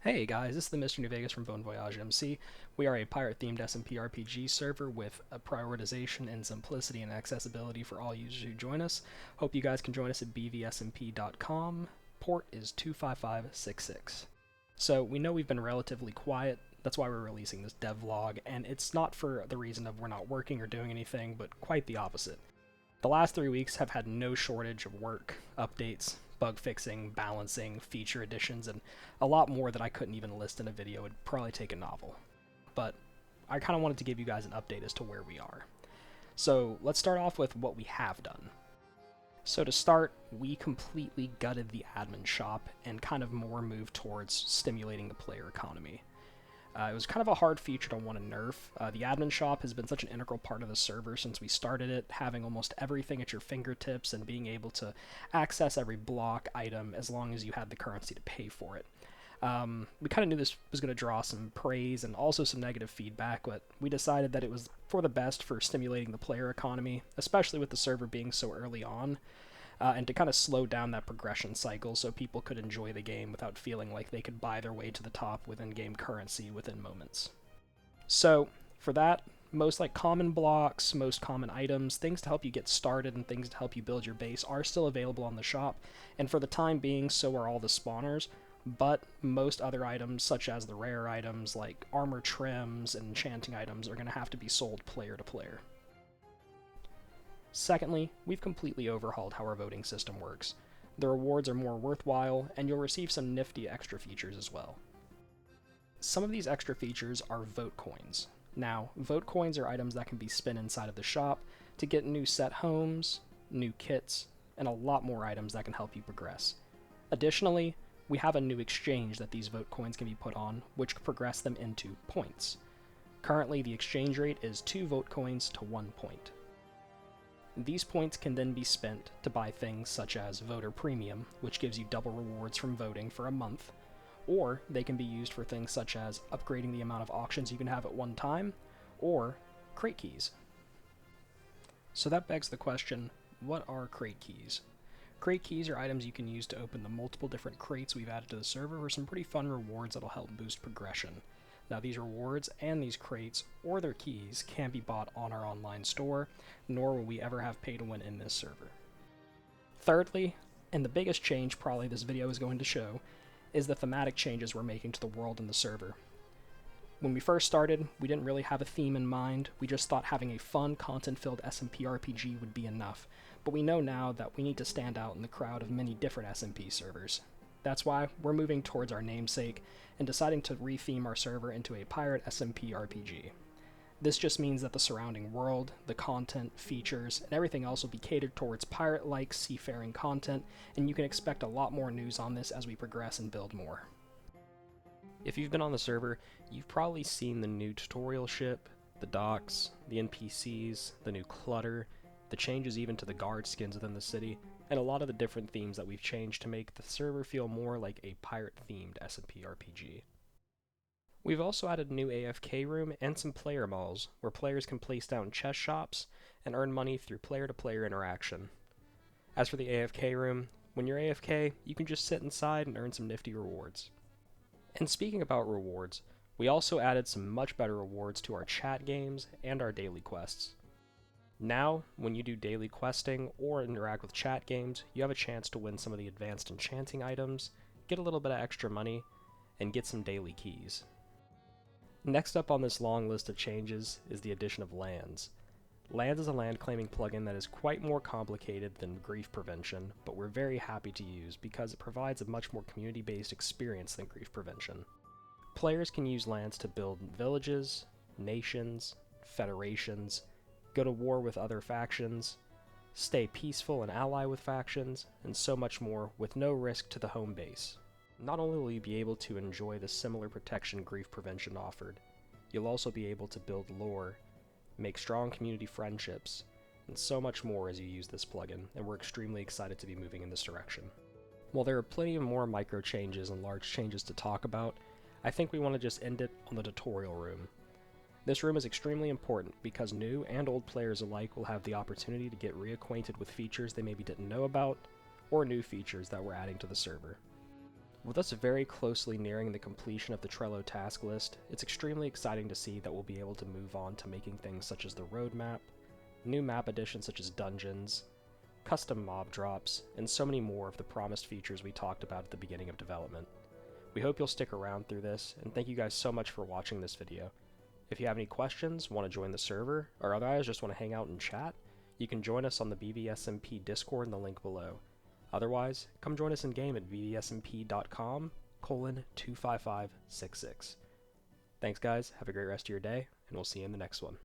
Hey guys, this is the Mr. New Vegas from Voyage MC. We are a pirate-themed SMP RPG server with a prioritization and simplicity and accessibility for all users who join us. Hope you guys can join us at bvsmp.com. Port is 25566. So we know we've been relatively quiet. That's why we're releasing this devlog, and it's not for the reason of we're not working or doing anything, but quite the opposite. The last 3 weeks have had no shortage of work, updates, bug fixing, balancing, feature additions, and a lot more that I couldn't even list in a video. Would probably take a novel. But I kind of wanted to give you guys an update as to where we are. So let's start off with what we have done. So to start, we completely gutted the admin shop and kind of more moved towards stimulating the player economy. It was kind of a hard feature to want to nerf. The admin shop has been such an integral part of the server since we started it, having almost everything at your fingertips and being able to access every block item as long as you had the currency to pay for it. We kind of knew this was going to draw some praise and also some negative feedback, but we decided that it was for the best for stimulating the player economy, especially with the server being so early on. And to kind of slow down that progression cycle so people could enjoy the game without feeling like they could buy their way to the top with in-game currency within moments. So, for that, most common blocks, most common items, things to help you get started and things to help you build your base are still available on the shop, and for the time being, so are all the spawners, but most other items, such as the rare items like armor trims and enchanting items, are going to have to be sold player to player. Secondly, we've completely overhauled how our voting system works. The rewards are more worthwhile, and you'll receive some nifty extra features as well. Some of these extra features are vote coins. Now, vote coins are items that can be spent inside of the shop to get new set homes, new kits, and a lot more items that can help you progress. Additionally, we have a new exchange that these vote coins can be put on, which can progress them into points. Currently, the exchange rate is 2 vote coins to 1 point. These points can then be spent to buy things such as Voter Premium, which gives you double rewards from voting for a month, or they can be used for things such as upgrading the amount of auctions you can have at one time, or crate keys. So that begs the question, what are crate keys? Crate keys are items you can use to open the multiple different crates we've added to the server for some pretty fun rewards that'll help boost progression. Now these rewards and these crates, or their keys, can't be bought on our online store, nor will we ever have pay to win in this server. Thirdly, and the biggest change probably this video is going to show, is the thematic changes we're making to the world and the server. When we first started, we didn't really have a theme in mind, we just thought having a fun, content-filled SMP RPG would be enough, but we know now that we need to stand out in the crowd of many different SMP servers. That's why we're moving towards our namesake and deciding to retheme our server into a pirate SMP RPG. This just means that the surrounding world, the content, features, and everything else will be catered towards pirate-like seafaring content, and you can expect a lot more news on this as we progress and build more. If you've been on the server, you've probably seen the new tutorial ship, the docks, the NPCs, the new clutter, the changes even to the guard skins within the city, and a lot of the different themes that we've changed to make the server feel more like a pirate-themed SMP RPG. We've also added a new AFK room and some player malls, where players can place down chest shops and earn money through player-to-player interaction. As for the AFK room, when you're AFK, you can just sit inside and earn some nifty rewards. And speaking about rewards, we also added some much better rewards to our chat games and our daily quests. Now, when you do daily questing or interact with chat games, you have a chance to win some of the advanced enchanting items, get a little bit of extra money, and get some daily keys. Next up on this long list of changes is the addition of lands. Lands is a land claiming plugin that is quite more complicated than grief prevention, but we're very happy to use because it provides a much more community-based experience than grief prevention. Players can use lands to build villages, nations, federations, go to war with other factions, stay peaceful and ally with factions, and so much more with no risk to the home base. Not only will you be able to enjoy the similar protection grief prevention offered, you'll also be able to build lore, make strong community friendships, and so much more as you use this plugin, and we're extremely excited to be moving in this direction. While there are plenty of more micro changes and large changes to talk about, I think we want to just end it on the tutorial room. This room is extremely important because new and old players alike will have the opportunity to get reacquainted with features they maybe didn't know about, or new features that we're adding to the server. With us very closely nearing the completion of the Trello task list, it's extremely exciting to see that we'll be able to move on to making things such as the roadmap, new map additions such as dungeons, custom mob drops, and so many more of the promised features we talked about at the beginning of development. We hope you'll stick around through this, and thank you guys so much for watching this video. If you have any questions, want to join the server, or otherwise just want to hang out and chat, you can join us on the SMP Discord in the link below. Otherwise, come join us in game at vvsmp.com:25566. Thanks guys, have a great rest of your day, and we'll see you in the next one.